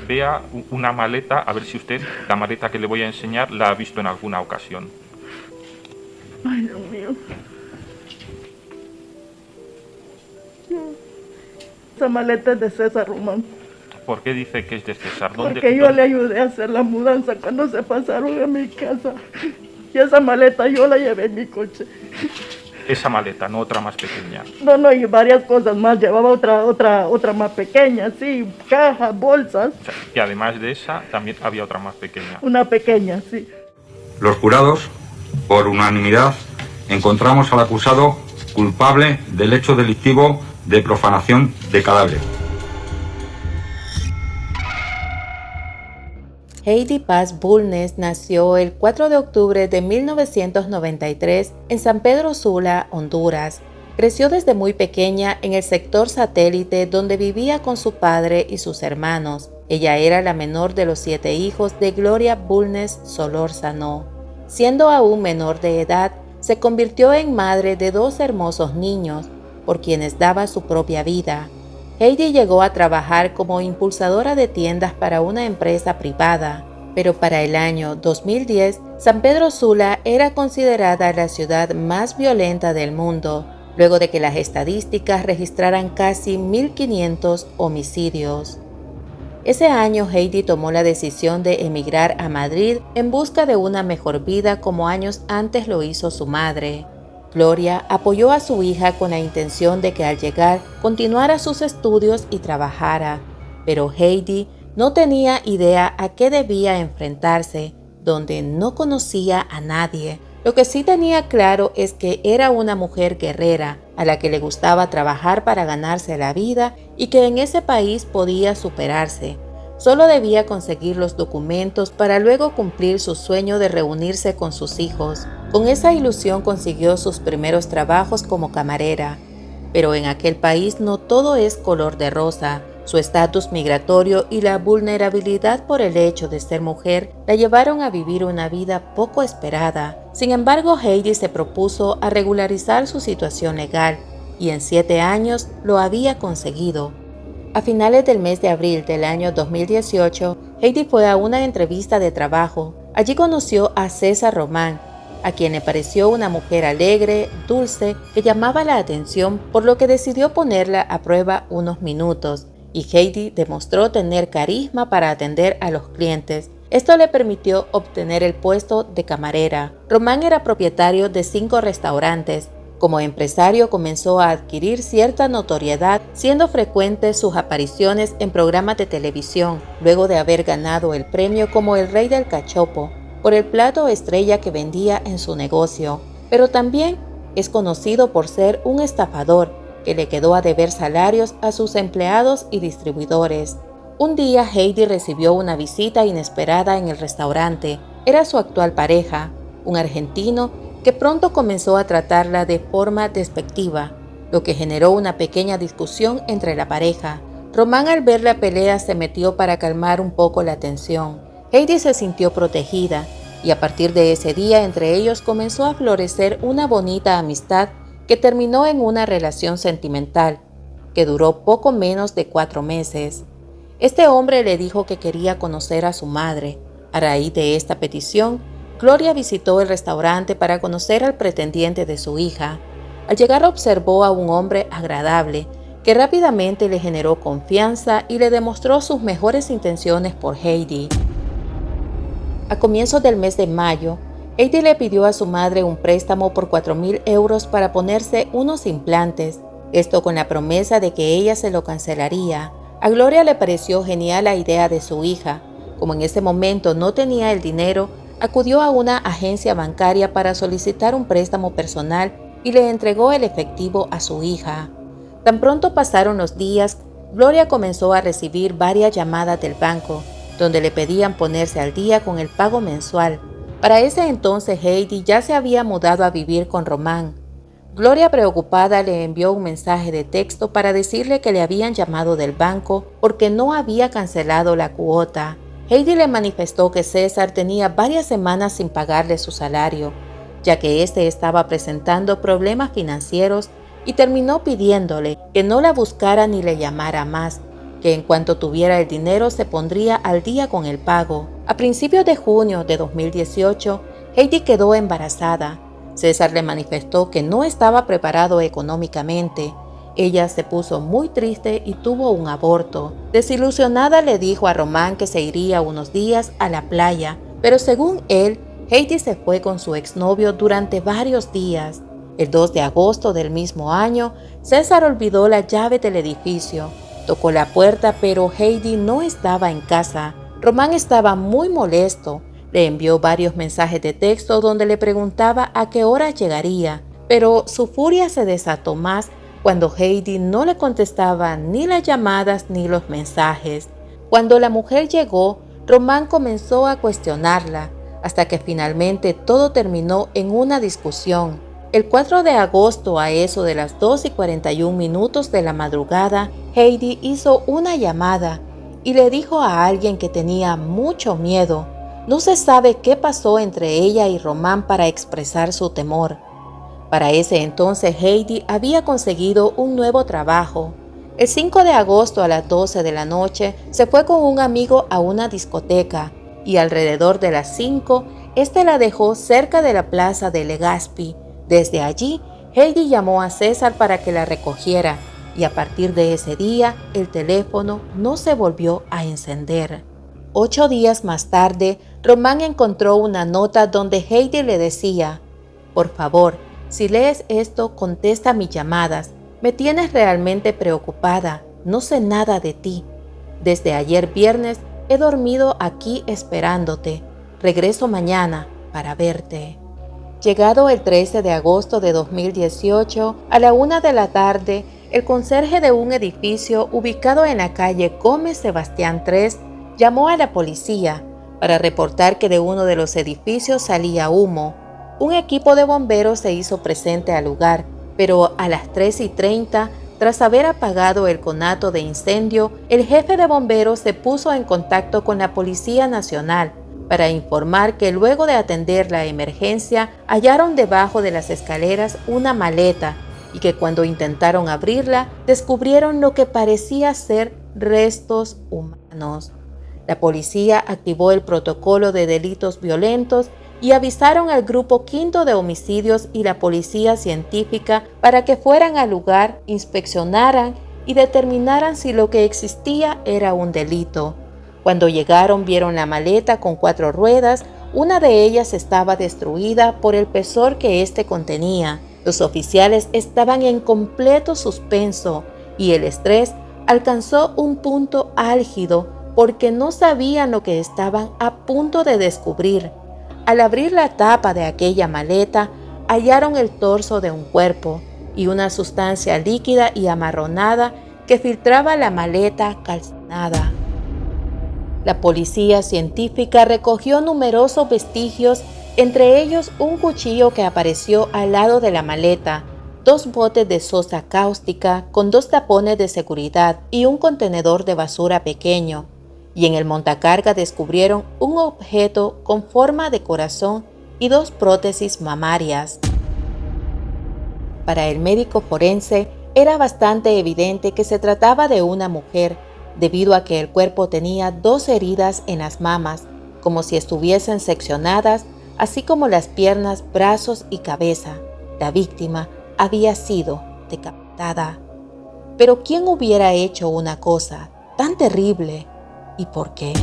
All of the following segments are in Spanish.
vea una maleta, a ver si usted, la maleta que le voy a enseñar, la ha visto en alguna ocasión. Ay, Dios mío. Esa maleta es de César Román. ¿Por qué dice que es de César? Porque yo le ayudé a hacer la mudanza cuando se pasaron a mi casa. Y esa maleta yo la llevé en mi coche. Esa maleta, no otra más pequeña. No, y varias cosas más. Llevaba otra más pequeña, sí, cajas, bolsas. O sea, que además de esa, también había otra más pequeña. Una pequeña, sí. Los jurados, por unanimidad, encontramos al acusado culpable del hecho delictivo de profanación de cadáver. Heidi Paz Bulnes nació el 4 de octubre de 1993 en San Pedro Sula, Honduras. Creció desde muy pequeña en el sector satélite donde vivía con su padre y sus hermanos. Ella era la menor de los 7 hijos de Gloria Bulnes Solórzano. Siendo aún menor de edad, se convirtió en madre de 2 hermosos niños, por quienes daba su propia vida. Heidi llegó a trabajar como impulsadora de tiendas para una empresa privada, pero para el año 2010, San Pedro Sula era considerada la ciudad más violenta del mundo, luego de que las estadísticas registraran casi 1.500 homicidios. Ese año Heidi tomó la decisión de emigrar a Madrid en busca de una mejor vida como años antes lo hizo su madre. Gloria apoyó a su hija con la intención de que al llegar continuara sus estudios y trabajara, pero Heidi no tenía idea a qué debía enfrentarse, donde no conocía a nadie. Lo que sí tenía claro es que era una mujer guerrera, a la que le gustaba trabajar para ganarse la vida y que en ese país podía superarse. Solo debía conseguir los documentos para luego cumplir su sueño de reunirse con sus hijos. Con esa ilusión consiguió sus primeros trabajos como camarera. Pero en aquel país no todo es color de rosa. Su estatus migratorio y la vulnerabilidad por el hecho de ser mujer la llevaron a vivir una vida poco esperada. Sin embargo, Heidi se propuso a regularizar su situación legal y en 7 años lo había conseguido. A finales del mes de abril del año 2018, Heidi fue a una entrevista de trabajo. Allí conoció a César Román, a quien le pareció una mujer alegre, dulce, que llamaba la atención, por lo que decidió ponerla a prueba unos minutos, y Heidi demostró tener carisma para atender a los clientes. Esto le permitió obtener el puesto de camarera. Román era propietario de 5 restaurantes. Como empresario comenzó a adquirir cierta notoriedad, siendo frecuentes sus apariciones en programas de televisión, luego de haber ganado el premio como el Rey del Cachopo, por el plato estrella que vendía en su negocio. Pero también es conocido por ser un estafador, que le quedó a deber salarios a sus empleados y distribuidores. Un día Heidi recibió una visita inesperada en el restaurante. Era su actual pareja, un argentino que pronto comenzó a tratarla de forma despectiva, lo que generó una pequeña discusión entre la pareja. Román, al ver la pelea, se metió para calmar un poco la tensión. Heidi se sintió protegida y a partir de ese día entre ellos comenzó a florecer una bonita amistad que terminó en una relación sentimental que duró poco menos de 4 meses. Este hombre le dijo que quería conocer a su madre. A raíz de esta petición, Gloria visitó el restaurante para conocer al pretendiente de su hija. Al llegar observó a un hombre agradable que rápidamente le generó confianza y le demostró sus mejores intenciones por Heidi. A comienzos del mes de mayo, Heidi le pidió a su madre un préstamo por 4.000 euros para ponerse unos implantes, esto con la promesa de que ella se lo cancelaría. A Gloria le pareció genial la idea de su hija. Como en ese momento no tenía el dinero, acudió a una agencia bancaria para solicitar un préstamo personal y le entregó el efectivo a su hija. Tan pronto pasaron los días, Gloria comenzó a recibir varias llamadas del banco, donde le pedían ponerse al día con el pago mensual. Para ese entonces Heidi ya se había mudado a vivir con Román. Gloria, preocupada, le envió un mensaje de texto para decirle que le habían llamado del banco porque no había cancelado la cuota. Heidi le manifestó que César tenía varias semanas sin pagarle su salario, ya que éste estaba presentando problemas financieros, y terminó pidiéndole que no la buscara ni le llamara más, que en cuanto tuviera el dinero se pondría al día con el pago. A principios de junio de 2018, Heidi quedó embarazada. César le manifestó que no estaba preparado económicamente. Ella se puso muy triste y tuvo un aborto. Desilusionada le dijo a Román que se iría unos días a la playa, pero según él, Heidi se fue con su exnovio durante varios días. El 2 de agosto del mismo año, César olvidó la llave del edificio. Tocó la puerta, pero Heidi no estaba en casa. Román estaba muy molesto. Le envió varios mensajes de texto donde le preguntaba a qué hora llegaría, pero su furia se desató más cuando Heidi no le contestaba ni las llamadas ni los mensajes. Cuando la mujer llegó, Román comenzó a cuestionarla, hasta que finalmente todo terminó en una discusión. El 4 de agosto, a eso de las 2:41 de la madrugada, Heidi hizo una llamada y le dijo a alguien que tenía mucho miedo. No se sabe qué pasó entre ella y Román para expresar su temor. Para ese entonces Heidi había conseguido un nuevo trabajo. El 5 de agosto a las 12 de la noche se fue con un amigo a una discoteca y alrededor de las 5 este la dejó cerca de la plaza de Legazpi. Desde allí, Heidi llamó a César para que la recogiera y a partir de ese día el teléfono no se volvió a encender. 8 días más tarde, Román encontró una nota donde Heidi le decía: «Por favor, si lees esto, contesta mis llamadas. Me tienes realmente preocupada. No sé nada de ti. Desde ayer viernes he dormido aquí esperándote. Regreso mañana para verte». Llegado el 13 de agosto de 2018, a la 1 de la tarde, el conserje de un edificio ubicado en la calle Gómez Sebastián 3 llamó a la policía para reportar que de uno de los edificios salía humo. Un equipo de bomberos se hizo presente al lugar, pero a las 3:30, tras haber apagado el conato de incendio, el jefe de bomberos se puso en contacto con la Policía Nacional para informar que luego de atender la emergencia, hallaron debajo de las escaleras una maleta y que cuando intentaron abrirla, descubrieron lo que parecía ser restos humanos. La policía activó el protocolo de delitos violentos y avisaron al Grupo Quinto de Homicidios y la Policía Científica para que fueran al lugar, inspeccionaran y determinaran si lo que existía era un delito. Cuando llegaron, vieron la maleta con 4 ruedas, una de ellas estaba destruida por el peso que éste contenía. Los oficiales estaban en completo suspenso y el estrés alcanzó un punto álgido porque no sabían lo que estaban a punto de descubrir. Al abrir la tapa de aquella maleta, hallaron el torso de un cuerpo y una sustancia líquida y amarronada que filtraba la maleta calcinada. La policía científica recogió numerosos vestigios, entre ellos un cuchillo que apareció al lado de la maleta, 2 botes de sosa cáustica con 2 tapones de seguridad y un contenedor de basura pequeño. Y en el montacarga descubrieron un objeto con forma de corazón y 2 prótesis mamarias. Para el médico forense era bastante evidente que se trataba de una mujer, debido a que el cuerpo tenía 2 heridas en las mamas, como si estuviesen seccionadas, así como las piernas, brazos y cabeza. La víctima había sido decapitada. Pero ¿quién hubiera hecho una cosa tan terrible? ¿Y por qué?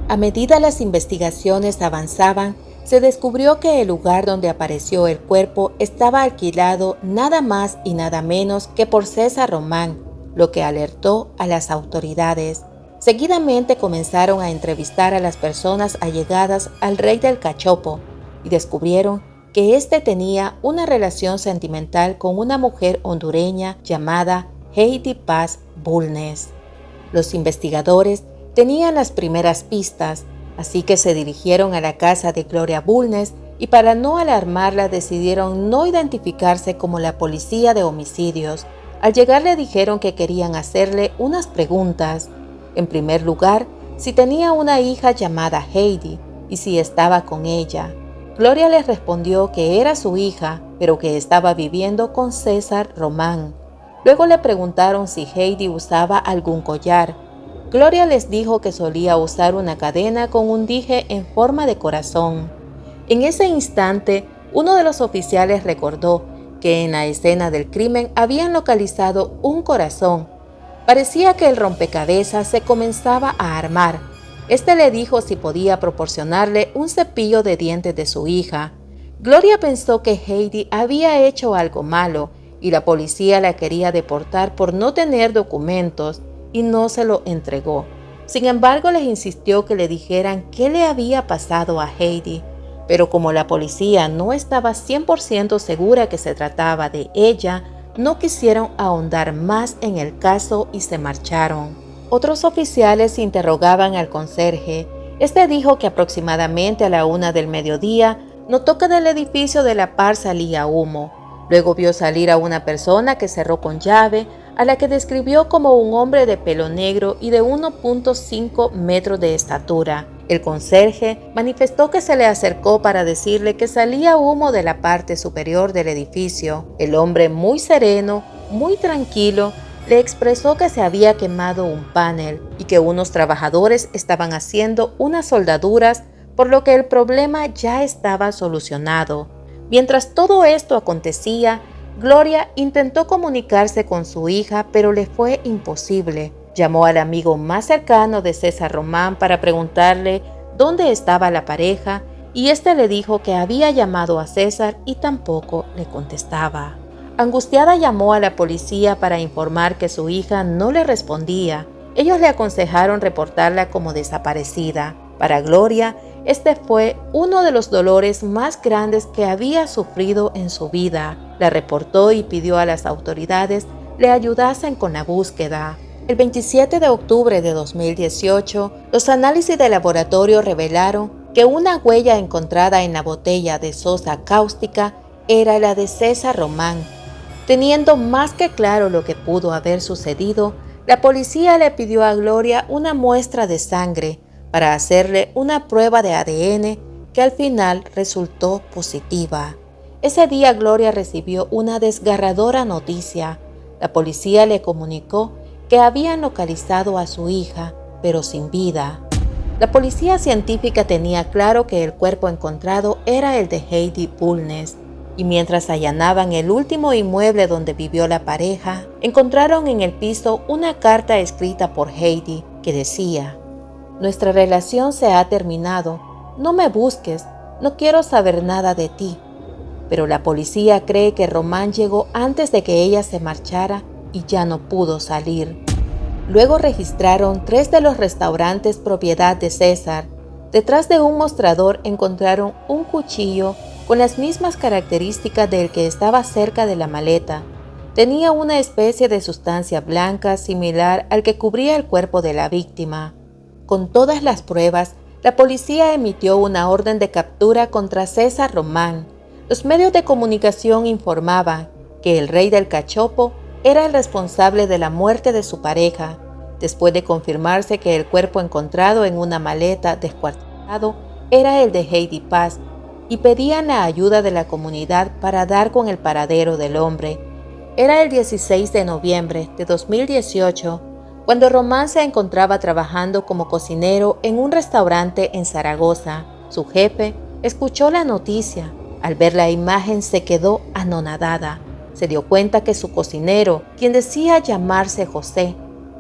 A medida las investigaciones avanzaban, se descubrió que el lugar donde apareció el cuerpo estaba alquilado nada más y nada menos que por César Román, lo que alertó a las autoridades. Seguidamente comenzaron a entrevistar a las personas allegadas al rey del cachopo y descubrieron que éste tenía una relación sentimental con una mujer hondureña llamada Heidi Paz Bulnes. Los investigadores tenían las primeras pistas, así que se dirigieron a la casa de Gloria Bulnes y para no alarmarla decidieron no identificarse como la policía de homicidios. Al llegar le dijeron que querían hacerle unas preguntas. En primer lugar, si tenía una hija llamada Heidi y si estaba con ella. Gloria les respondió que era su hija, pero que estaba viviendo con César Román. Luego le preguntaron si Heidi usaba algún collar. Gloria les dijo que solía usar una cadena con un dije en forma de corazón. En ese instante, uno de los oficiales recordó que en la escena del crimen habían localizado un corazón. Parecía que el rompecabezas se comenzaba a armar. Este le dijo si podía proporcionarle un cepillo de dientes de su hija. Gloria pensó que Heidi había hecho algo malo y la policía la quería deportar por no tener documentos y no se lo entregó. Sin embargo, les insistió que le dijeran qué le había pasado a Heidi, pero como la policía no estaba 100% segura que se trataba de ella, no quisieron ahondar más en el caso y se marcharon. Otros oficiales interrogaban al conserje. Este dijo que aproximadamente a la 1 del mediodía notó que del edificio de la par salía humo. Luego vio salir a una persona que cerró con llave, a la que describió como un hombre de pelo negro y de 1.5 metros de estatura. El conserje manifestó que se le acercó para decirle que salía humo de la parte superior del edificio. El hombre, muy sereno, muy tranquilo, le expresó que se había quemado un panel y que unos trabajadores estaban haciendo unas soldaduras, por lo que el problema ya estaba solucionado. Mientras todo esto acontecía, Gloria intentó comunicarse con su hija, pero le fue imposible. Llamó al amigo más cercano de César Román para preguntarle dónde estaba la pareja y este le dijo que había llamado a César y tampoco le contestaba. Angustiada llamó a la policía para informar que su hija no le respondía. Ellos le aconsejaron reportarla como desaparecida. Para Gloria, este fue uno de los dolores más grandes que había sufrido en su vida. La reportó y pidió a las autoridades le ayudasen con la búsqueda. El 27 de octubre de 2018, los análisis de laboratorio revelaron que una huella encontrada en la botella de sosa cáustica era la de César Román. Teniendo más que claro lo que pudo haber sucedido, la policía le pidió a Gloria una muestra de sangre para hacerle una prueba de ADN que al final resultó positiva. Ese día Gloria recibió una desgarradora noticia. La policía le comunicó que habían localizado a su hija, pero sin vida. La policía científica tenía claro que el cuerpo encontrado era el de Heidi Bulnes, y mientras allanaban el último inmueble donde vivió la pareja, encontraron en el piso una carta escrita por Heidi que decía: «Nuestra relación se ha terminado, no me busques, no quiero saber nada de ti». Pero la policía cree que Román llegó antes de que ella se marchara y ya no pudo salir. Luego registraron 3 de los restaurantes propiedad de César. Detrás de un mostrador encontraron un cuchillo con las mismas características del que estaba cerca de la maleta. Tenía una especie de sustancia blanca similar al que cubría el cuerpo de la víctima. Con todas las pruebas, la policía emitió una orden de captura contra César Román. Los medios de comunicación informaban que el rey del cachopo era el responsable de la muerte de su pareja, después de confirmarse que el cuerpo encontrado en una maleta descuartizado era el de Heidi Paz, y pedían la ayuda de la comunidad para dar con el paradero del hombre. Era el 16 de noviembre de 2018, cuando Román se encontraba trabajando como cocinero en un restaurante en Zaragoza. Su jefe escuchó la noticia. Al ver la imagen se quedó anonadada. Se dio cuenta que su cocinero, quien decía llamarse José,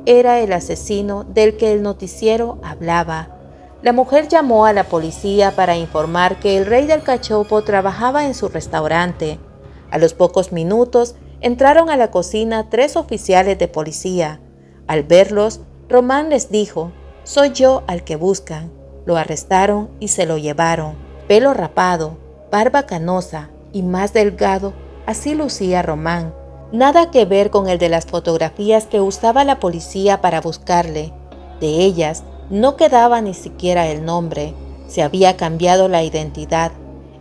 era el asesino del que el noticiero hablaba. La mujer llamó a la policía para informar que el rey del cachopo trabajaba en su restaurante. A los pocos minutos entraron a la cocina 3 oficiales de policía. Al verlos, Román les dijo: «Soy yo al que buscan». Lo arrestaron y se lo llevaron. Pelo rapado, barba canosa y más delgado, así lucía Román. Nada que ver con el de las fotografías que usaba la policía para buscarle. De ellas no quedaba ni siquiera el nombre. Se había cambiado la identidad.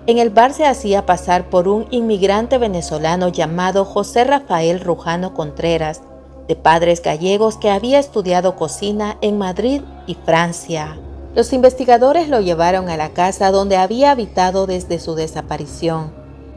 En el bar se hacía pasar por un inmigrante venezolano llamado José Rafael Rujano Contreras, de padres gallegos que había estudiado cocina en Madrid y Francia. Los investigadores lo llevaron a la casa donde había habitado desde su desaparición.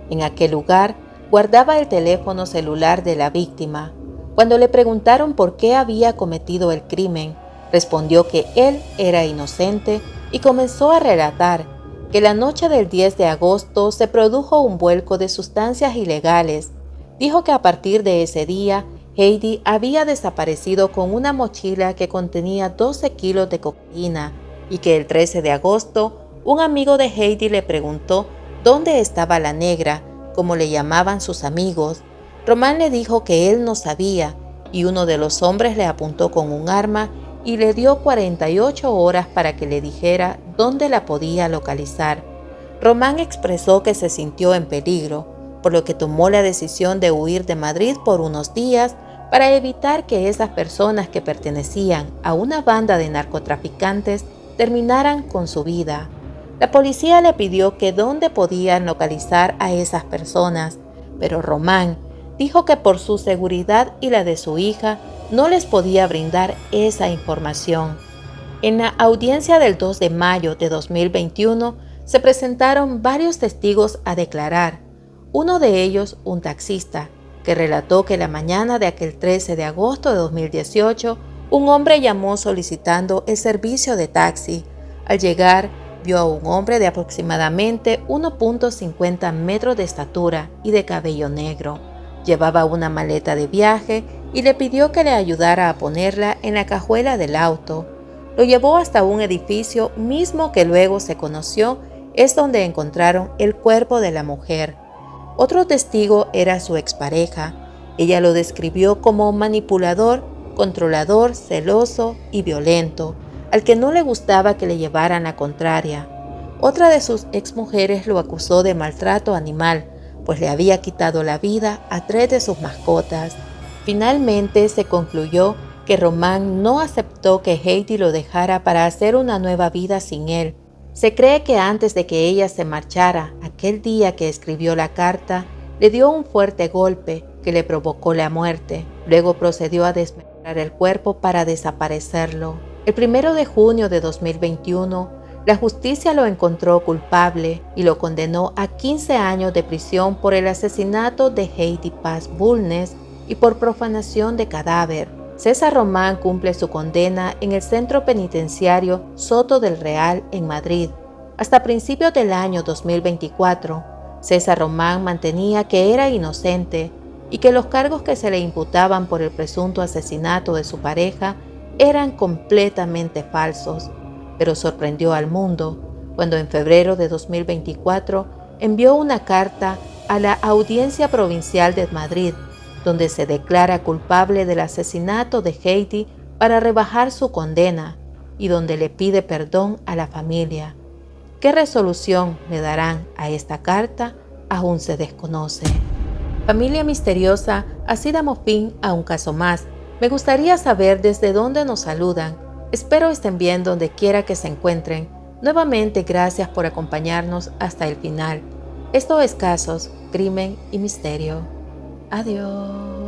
En aquel lugar guardaba el teléfono celular de la víctima. Cuando le preguntaron por qué había cometido el crimen, respondió que él era inocente y comenzó a relatar que la noche del 10 de agosto se produjo un vuelco de sustancias ilegales. Dijo que a partir de ese día, Heidi había desaparecido con una mochila que contenía 12 kilos de cocaína y que el 13 de agosto un amigo de Heidi le preguntó dónde estaba la negra, como le llamaban sus amigos. Román le dijo que él no sabía y uno de los hombres le apuntó con un arma y le dio 48 horas para que le dijera dónde la podía localizar. Román expresó que se sintió en peligro, por lo que tomó la decisión de huir de Madrid por unos días para evitar que esas personas que pertenecían a una banda de narcotraficantes terminaran con su vida. La policía le pidió que dónde podían localizar a esas personas, pero Román dijo que por su seguridad y la de su hija no les podía brindar esa información. En la audiencia del 2 de mayo de 2021 se presentaron varios testigos a declarar. Uno de ellos, un taxista, que relató que la mañana de aquel 13 de agosto de 2018, un hombre llamó solicitando el servicio de taxi. Al llegar, vio a un hombre de aproximadamente 1.50 metros de estatura y de cabello negro. Llevaba una maleta de viaje y le pidió que le ayudara a ponerla en la cajuela del auto. Lo llevó hasta un edificio mismo que luego se conoció es donde encontraron el cuerpo de la mujer. Otro testigo era su expareja. Ella lo describió como manipulador, controlador, celoso y violento, al que no le gustaba que le llevaran la contraria. Otra de sus exmujeres lo acusó de maltrato animal, pues le había quitado la vida a 3 de sus mascotas. Finalmente se concluyó que Román no aceptó que Heidi lo dejara para hacer una nueva vida sin él. Se cree que antes de que ella se marchara, aquel día que escribió la carta, le dio un fuerte golpe que le provocó la muerte. Luego procedió a desmembrar el cuerpo para desaparecerlo. El 1 de junio de 2021, la justicia lo encontró culpable y lo condenó a 15 años de prisión por el asesinato de Heidi Paz Bulnes y por profanación de cadáver. César Román cumple su condena en el centro penitenciario Soto del Real en Madrid. Hasta principios del año 2024, César Román mantenía que era inocente y que los cargos que se le imputaban por el presunto asesinato de su pareja eran completamente falsos, pero sorprendió al mundo cuando en febrero de 2024 envió una carta a la Audiencia Provincial de Madrid, donde se declara culpable del asesinato de Heidi para rebajar su condena y donde le pide perdón a la familia. ¿Qué resolución le darán a esta carta? Aún se desconoce. Familia misteriosa, así damos fin a un caso más. Me gustaría saber desde dónde nos saludan. Espero estén bien donde quiera que se encuentren. Nuevamente, gracias por acompañarnos hasta el final. Esto es Casos, Crimen y Misterio. Adiós.